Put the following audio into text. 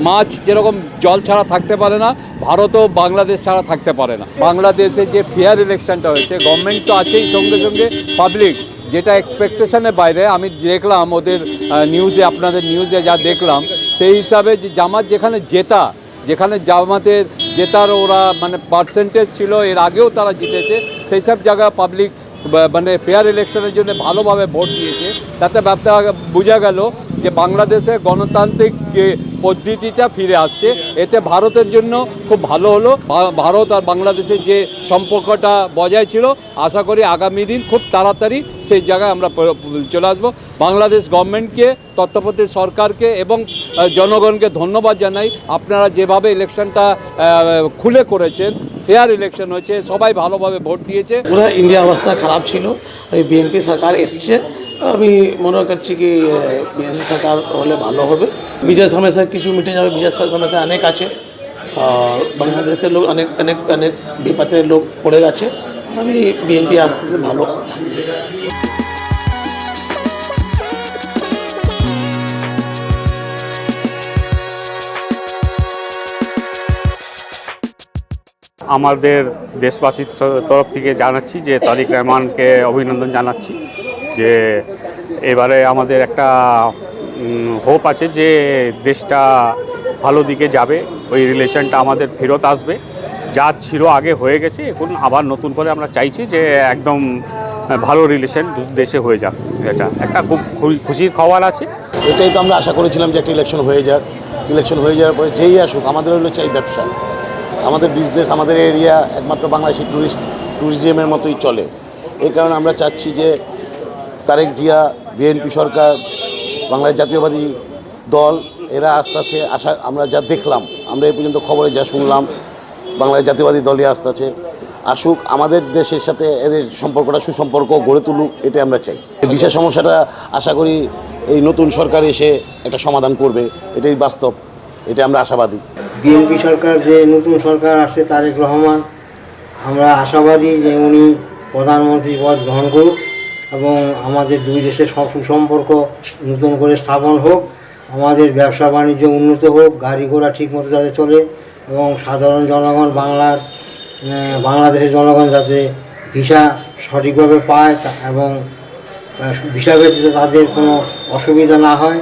মাছ যেরকম জল ছাড়া থাকতে পারে না, ভারতও বাংলাদেশ ছাড়া থাকতে পারে না। বাংলাদেশে যে ফেয়ার ইলেকশনটা হয়েছে, গভর্নমেন্ট তো আছেই, সঙ্গে সঙ্গে পাবলিক, যেটা এক্সপেকটেশনের বাইরে। আমি দেখলাম ওদের নিউজে, আপনাদের নিউজে যা দেখলাম, সেই হিসাবে যে জামাত যেখানে জামাতের জেতার ওরা মানে পার্সেন্টেজ ছিল, এর আগেও তারা জিতেছে, সেই সব জায়গায় পাবলিক মানে ফেয়ার ইলেকশনের জন্য ভালোভাবে ভোট দিয়েছে। তাতে ব্যাপারটা বোঝা গেল যে বাংলাদেশে গণতান্ত্রিক যে পদ্ধতিটা ফিরে আসছে। এতে ভারতের জন্য খুব ভালো হলো। ভারত আর বাংলাদেশের যে সম্পর্কটা বজায় ছিল, আশা করি আগামী দিন খুব তাড়াতাড়ি সেই জায়গায় আমরা চলে আসবো। বাংলাদেশ গভর্নমেন্টকে, তত্ত্বাবধায়ক সরকারকে এবং জনগণকে ধন্যবাদ জানাই। আপনারা যেভাবে ইলেকশনটা খুলে করেছেন, ফেয়ার ইলেকশন হয়েছে, সবাই ভালোভাবে ভোট দিয়েছে। পুরো ইন্ডিয়া অবস্থা খারাপ ছিল, এই বিএনপি সরকার এসছে। আমি মনে করছি কি বিএনপি সরকার হলে ভালো হবে। বিজয় সমস্যা কিছু মিটে যাবে, বিজয় সমস্যা অনেক আছে, আর বাংলাদেশের লোক অনেক অনেক অনেক বিপদে লোক পড়ে গেছে। আমি বিএনপি আসতে ভালো থাকবে। আমাদের দেশবাসীর তরফ থেকে জানাচ্ছি যে তারিক রহমানকে অভিনন্দন জানাচ্ছি যে এবারে আমাদের একটা হোপ আছে যে দেশটা ভালো দিকে যাবে, ওই রিলেশনটা আমাদের ফেরত আসবে। যা ছিল আগে হয়ে গেছে, এখন আবার নতুন করে আমরা চাইছি যে একদম ভালো রিলেশন দেশে হয়ে যাক। এটা একটা খুব খুশির খবর আছে। এটাই তো আমরা আশা করেছিলাম যে একটা ইলেকশন হয়ে যাক। ইলেকশন হয়ে যাওয়ার পরে যেই আসুক, আমাদের হলো চাই ব্যবসা, আমাদের বিজনেস, আমাদের এরিয়া একমাত্র বাংলাদেশি ট্যুরিজমের মতোই চলে। এই কারণে আমরা চাচ্ছি যে তারেক জিয়া, বিএনপি সরকার, বাংলাদেশ জাতীয়বাদী দল, এরা আসতেছে। আশা আমরা যা দেখলাম, আমরা এই পর্যন্ত খবরে যা শুনলাম, বাংলাদেশ জাতীয়বাদী দলই আসতেছে। আসুক, আমাদের দেশের সাথে এদের সম্পর্কটা সুসম্পর্ক গড়ে তুলুক, এটাই আমরা চাই। বিশেষ সমস্যাটা আশা করি এই নতুন সরকার এসে একটা সমাধান করবে, এটাই বাস্তব, এটা আমরা আশাবাদী। বিএনপি সরকার, যে নতুন সরকার আসছে তারেক রহমান, আমরা আশাবাদী যে উনি প্রধানমন্ত্রী পদ গ্রহণ করুক এবং আমাদের দুই দেশের সুসম্পর্ক নতুন করে স্থাপন হোক, আমাদের ব্যবসা বাণিজ্য উন্নত হোক, গাড়ি ঘোড়া ঠিকমতো যাতে চলে এবং সাধারণ জনগণ, বাংলাদেশের জনগণ যাতে ভিসা সঠিকভাবে পায় এবং ভিসা ব্যতীত তাদের কোনো অসুবিধা না হয়।